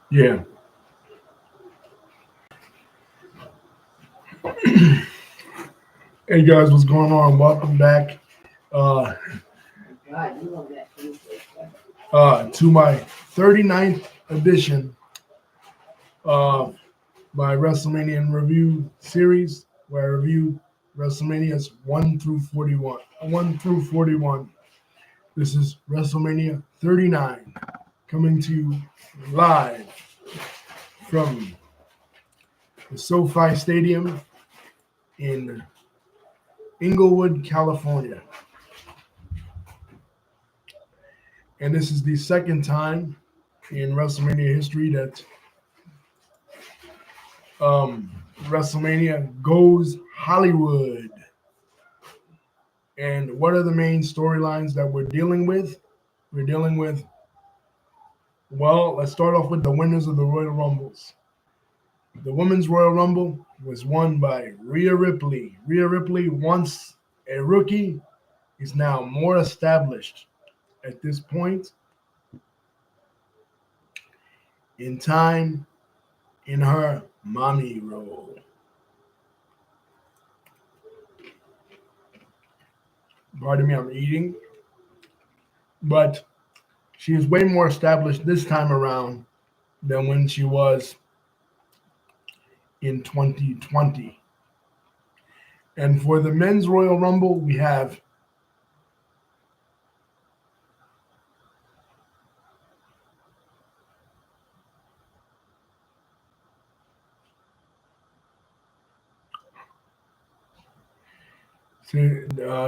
Yeah. Hey guys, what's going on? Welcome back uh, to my 39th edition of my WrestleMania review series, where I review WrestleManias 1 through 41. 1 through 41. This is WrestleMania 39, coming to you live from the SoFi Stadium in Inglewood, California. And this is the second time in WrestleMania history that WrestleMania goes Hollywood. And what are the main storylines that we're dealing with? We're dealing with, well, let's start off with the winners of the Royal Rumbles. The Women's Royal Rumble was won by Rhea Ripley. Rhea Ripley, once a rookie, is now more established at this point in time in her mommy role. Pardon me, I'm eating. But she is way more established this time around than when she was in 2020. And for the Men's Royal Rumble, we have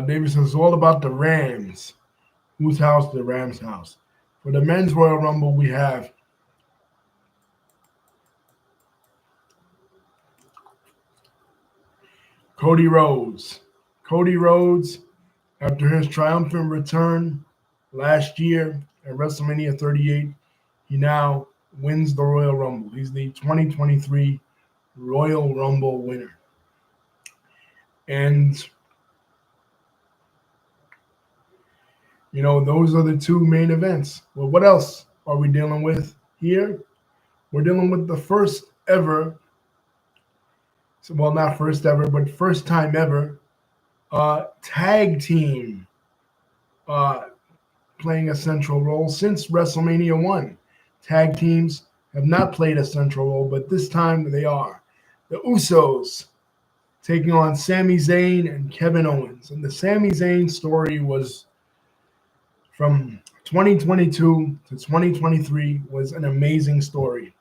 David says it's all about the Rams. Whose house? The Rams' house. For the Men's Royal Rumble, we have Cody Rhodes. Cody Rhodes, after his triumphant return last year at WrestleMania 38, he now wins the Royal Rumble. He's the 2023 Royal Rumble winner. And, those are the two main events. Well, what else are we dealing with here? We're dealing with the first ever, well, not first ever, but first time ever, tag team playing a central role since WrestleMania 1. Tag teams have not played a central role, but this time they are. The Usos taking on Sami Zayn and Kevin Owens. And the Sami Zayn story was from 2022 to 2023 was an amazing story.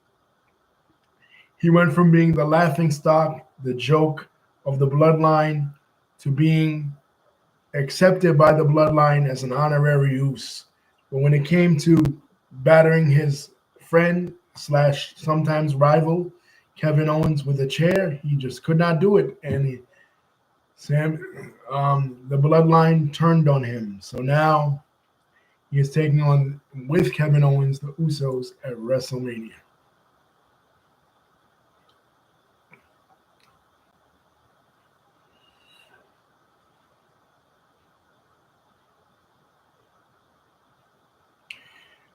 He went from being the laughingstock, the joke of the bloodline, to being accepted by the bloodline as an honorary use. But when it came to battering his friend / sometimes rival, Kevin Owens, with a chair, he just could not do it. And the bloodline turned on him. So now he is taking on, with Kevin Owens, the Usos at WrestleMania.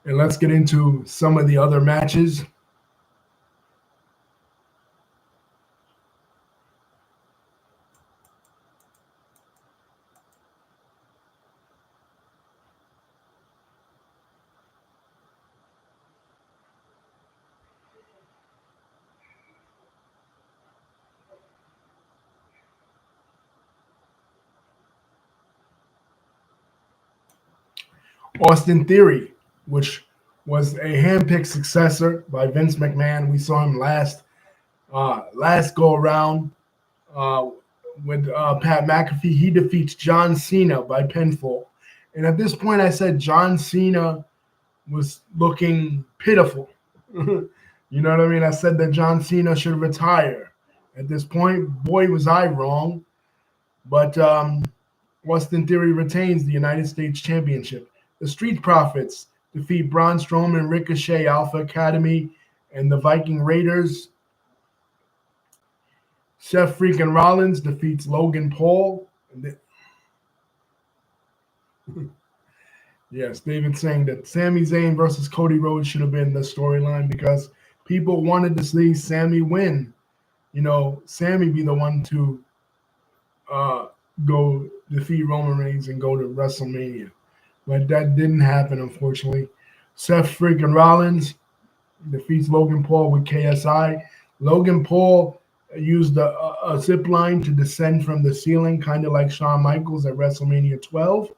And let's get into some of the other matches. Austin Theory, which was a handpicked successor by Vince McMahon. We saw him last go around with Pat McAfee. He defeats John Cena by pinfall. And at this point, I said John Cena was looking pitiful. You know what I mean? I said that John Cena should retire. At this point, boy, was I wrong. But Austin Theory retains the United States Championship. The Street Profits defeat Braun Strowman, Ricochet, Alpha Academy, and the Viking Raiders. Seth freaking Rollins defeats Logan Paul. Yes, David saying that Sami Zayn versus Cody Rhodes should have been the storyline because people wanted to see Sami win. Sami be the one to uh, go defeat Roman Reigns and go to WrestleMania. But that didn't happen, unfortunately. Seth freaking Rollins defeats Logan Paul with KSI. Logan Paul used a zip line to descend from the ceiling, kind of like Shawn Michaels at WrestleMania 12.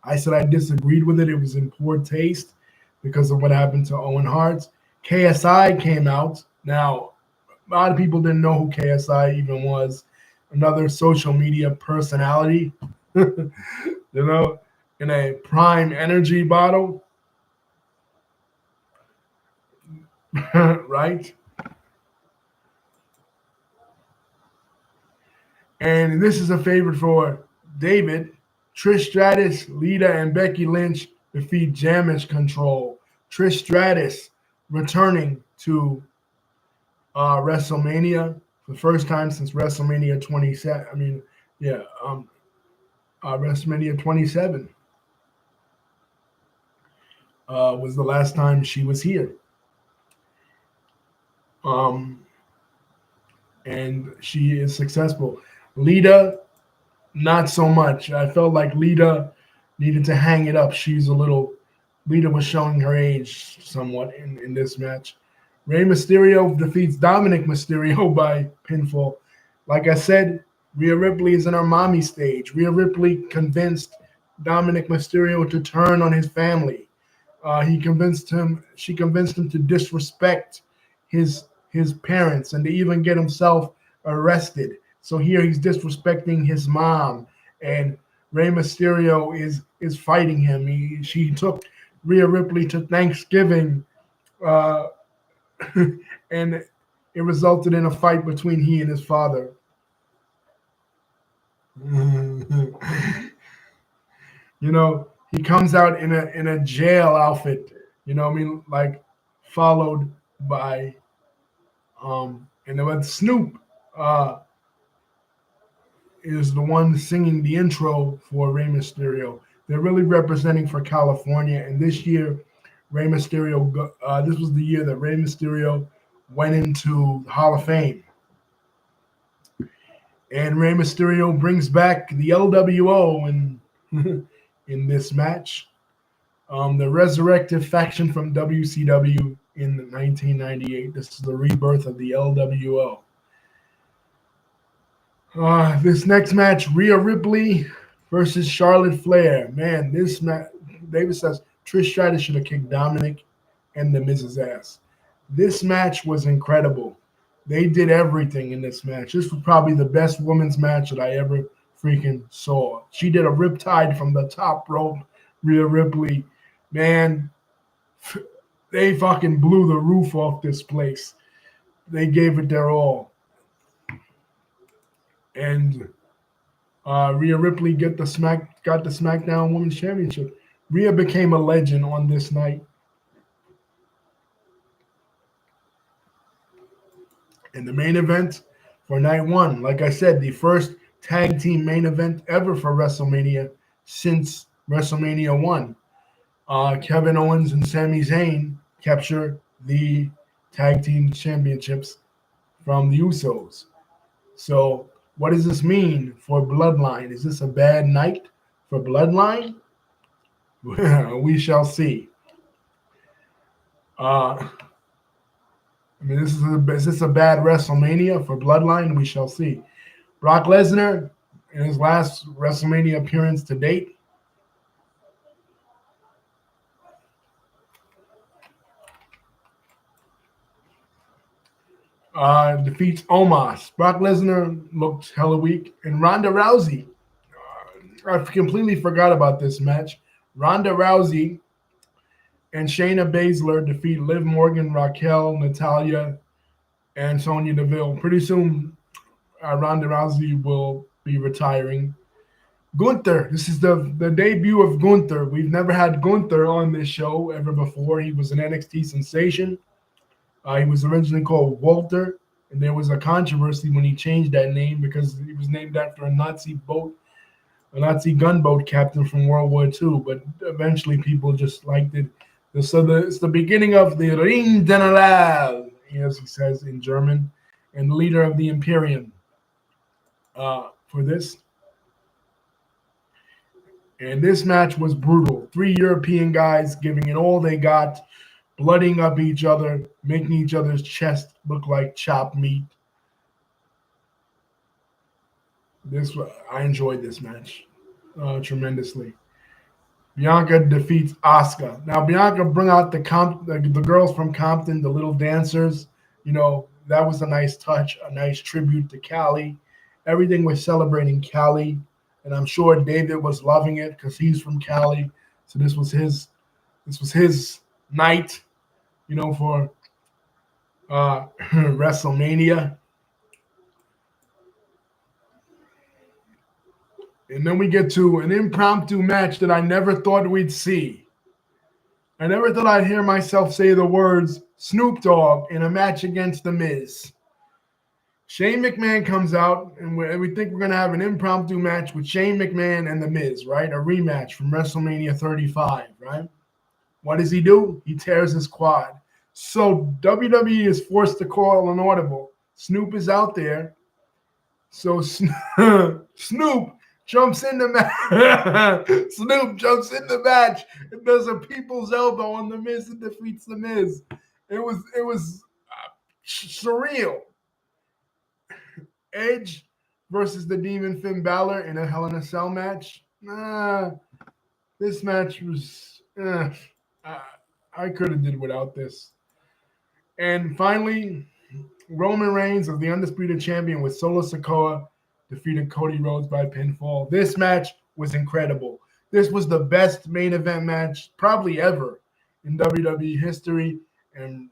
I said I disagreed with it. It was in poor taste because of what happened to Owen Hart. KSI came out. Now, a lot of people didn't know who KSI even was. Another social media personality, in a prime energy bottle, right? And this is a favorite for David. Trish Stratus, Lita, and Becky Lynch defeat Damage Control. Trish Stratus returning to WrestleMania for the first time since WrestleMania 27. WrestleMania 27 was the last time she was here. And she is successful. Lita, not so much. I felt like Lita needed to hang it up. Lita was showing her age somewhat in this match. Rey Mysterio defeats Dominic Mysterio by pinfall. Like I said, Rhea Ripley is in her mommy stage. Rhea Ripley convinced Dominic Mysterio to turn on his family. She convinced him to disrespect his parents and to even get himself arrested. So here he's disrespecting his mom, and Rey Mysterio is fighting him. She took Rhea Ripley to Thanksgiving, and it resulted in a fight between he and his father. He comes out in a jail outfit. Like followed by and then Snoop is the one singing the intro for Rey Mysterio. They're really representing for California, and this year, Rey Mysterio. This was the year that Rey Mysterio went into Hall of Fame, and Rey Mysterio brings back the LWO in this match. The resurrected faction from WCW in 1998. This is the rebirth of the LWO. This next match, Rhea Ripley versus Charlotte Flair. Man, this match, David says Trish Stratus should have kicked Dominic and The Miz's ass. This match was incredible. They did everything in this match. This was probably the best women's match that I ever freaking saw. She did a riptide from the top rope, Rhea Ripley. Man, they fucking blew the roof off this place. They gave it their all. And Rhea Ripley got the SmackDown Women's Championship. Rhea became a legend on this night. And the main event for night one, like I said, the first tag team main event ever for WrestleMania since WrestleMania 1. Kevin Owens and Sami Zayn capture the tag team championships from the Usos. So what does this mean for Bloodline? Is this a bad night for Bloodline? We shall see. Is this a bad WrestleMania for Bloodline? We shall see. Brock Lesnar, in his last WrestleMania appearance to date, defeats Omos. Brock Lesnar looked hella weak. And Ronda Rousey, I completely forgot about this match. Ronda Rousey and Shayna Baszler defeat Liv Morgan, Raquel, Natalya, and Sonya Deville. Pretty soon, Ronda Rousey will be retiring. Gunther, this is the debut of Gunther. We've never had Gunther on this show ever before. He was an NXT sensation. He was originally called Walter, and there was a controversy when he changed that name because he was named after a Nazi boat a Nazi gunboat captain from World War II, but eventually people just liked it. So it's the beginning of the Ring General, as he says in German, and leader of the Imperium for this. And this match was brutal. 3 European guys giving it all they got, blooding up each other, making each other's chest look like chopped meat. I enjoyed this match tremendously. Bianca defeats Asuka. Now Bianca bring out the girls from Compton, the little dancers. That was a nice touch, a nice tribute to Cali. Everything was celebrating Cali, and I'm sure David was loving it because he's from Cali. So this was his night, for WrestleMania. And then we get to an impromptu match that I never thought we'd see. I never thought I'd hear myself say the words Snoop Dogg in a match against The Miz. Shane McMahon comes out, and we think we're going to have an impromptu match with Shane McMahon and The Miz, right? A rematch from WrestleMania 35, right? What does he do? He tears his quad. So WWE is forced to call an audible. Snoop is out there. So Snoop jumps in the match. Snoop jumps in the match and does a people's elbow on The Miz and defeats The Miz. It was surreal. Edge versus the Demon Finn Balor in a Hell in a Cell match. This match was. I could have did without this. And finally, Roman Reigns of the Undisputed Champion with Solo Sikoa defeated Cody Rhodes by pinfall. This match was incredible. This was the best main event match probably ever in WWE history. And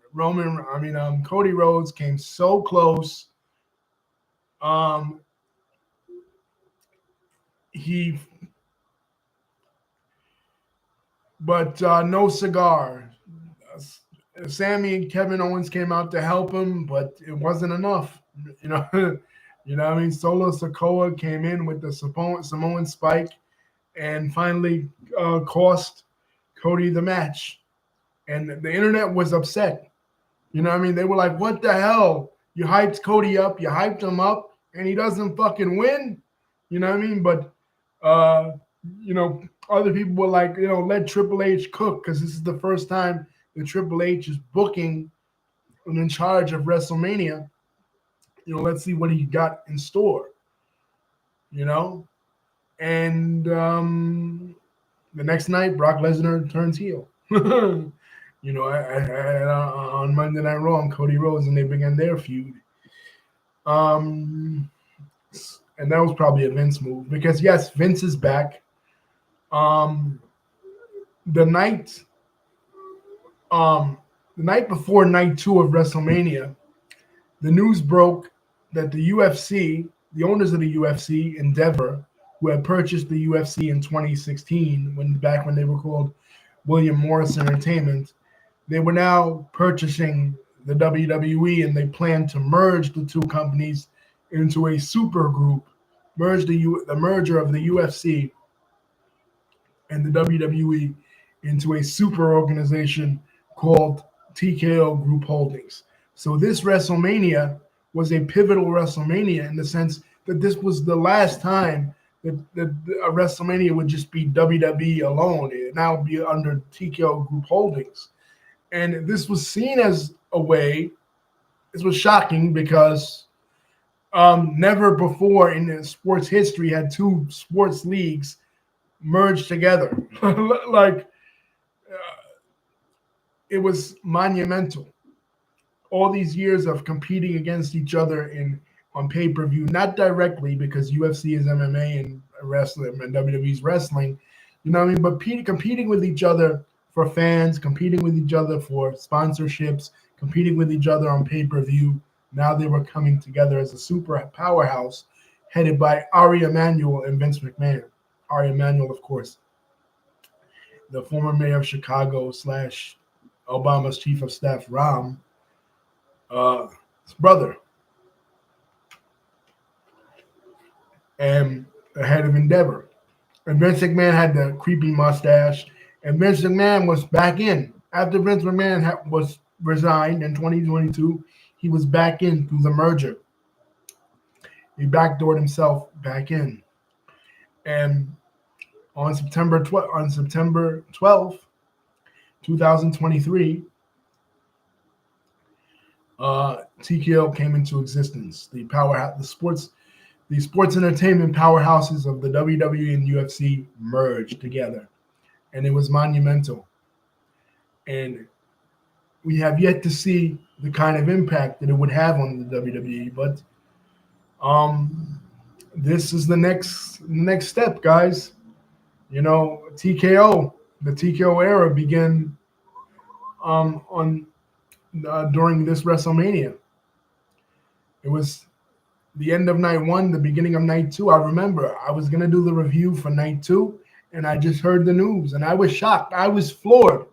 Cody Rhodes came so close. But no cigar. Sammy and Kevin Owens came out to help him, but it wasn't enough. Solo Sikoa came in with the Samoan spike and finally cost Cody the match. And the internet was upset. They were like, what the hell? You hyped Cody up, you hyped him up, and he doesn't fucking win. But other people were like, let Triple H cook because this is the first time that Triple H is booking and in charge of WrestleMania. Let's see what he got in store. And the next night, Brock Lesnar turns heel. On Monday Night Raw, Cody Rhodes, and they began their feud. And that was probably a Vince move because, yes, Vince is back. The night before night 2 of WrestleMania, the news broke that the UFC, the owners of the UFC, Endeavor, who had purchased the UFC in 2016, when they were called William Morris Entertainment, they were now purchasing the WWE, and they planned to merge the two companies into a super group, the merger of the UFC and the WWE into a super organization called TKO Group Holdings. So this WrestleMania was a pivotal WrestleMania in the sense that this was the last time that a WrestleMania would just be WWE alone. It now would be under TKO Group Holdings. And this was seen as a way, this was shocking because never before in sports history had two sports leagues merged together. It was monumental. All these years of competing against each other on pay-per-view, not directly because UFC is MMA and wrestling and WWE's wrestling, but competing with each other for fans, competing with each other for sponsorships, competing with each other on pay-per-view. Now they were coming together as a super powerhouse headed by Ari Emanuel and Vince McMahon. Ari Emanuel, of course, the former mayor of Chicago / Obama's chief of staff, Rahm, his brother, and the head of Endeavor. And Vince McMahon had the creepy mustache. And Vince McMahon was back in. After Vince McMahon was resigned in 2022, he was back in through the merger. He backdoored himself back in. And on September 12th, 2023, TKO came into existence. The sports entertainment powerhouses of the WWE and UFC merged together, and it was monumental. And we have yet to see the kind of impact that it would have on the WWE, but this is the next step, guys. You know, the TKO era began on during this WrestleMania. It was the end of night one, the beginning of night two. I remember I was gonna do the review for night two, and I just heard the news, and I was shocked. I was floored.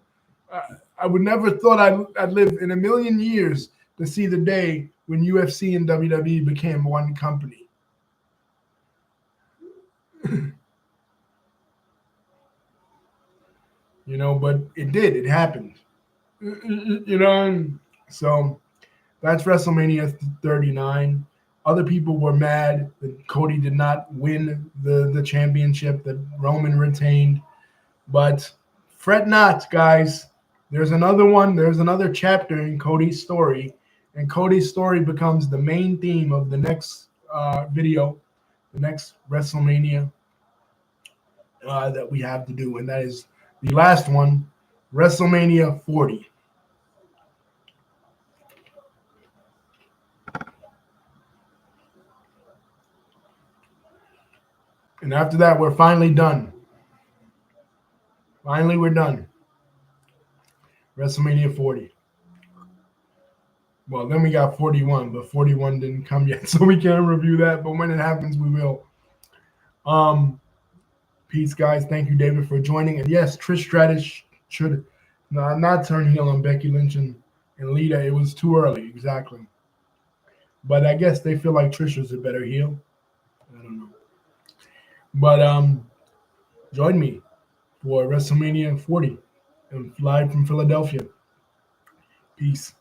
I would never thought I'd live in a million years to see the day when UFC and WWE became one company. You know, but it did. It happened. You know, so that's WrestleMania 39. Other people were mad that Cody did not win the championship, that Roman retained. But fret not, guys. There's another one. There's another chapter in Cody's story. And Cody's story becomes the main theme of the next video, the next WrestleMania that we have to do. And that is the last one, WrestleMania 40. And after that, we're finally done. Finally, we're done. WrestleMania 40. Well, then we got 41, but 41 didn't come yet, so we can't review that. But when it happens, we will. Peace, guys. Thank you, David, for joining. And yes, Trish Stratus should not turn heel on Becky Lynch and Lita. It was too early, exactly. But I guess they feel like Trish was a better heel. I don't know. But join me for WrestleMania 40 and live from Philadelphia. Peace.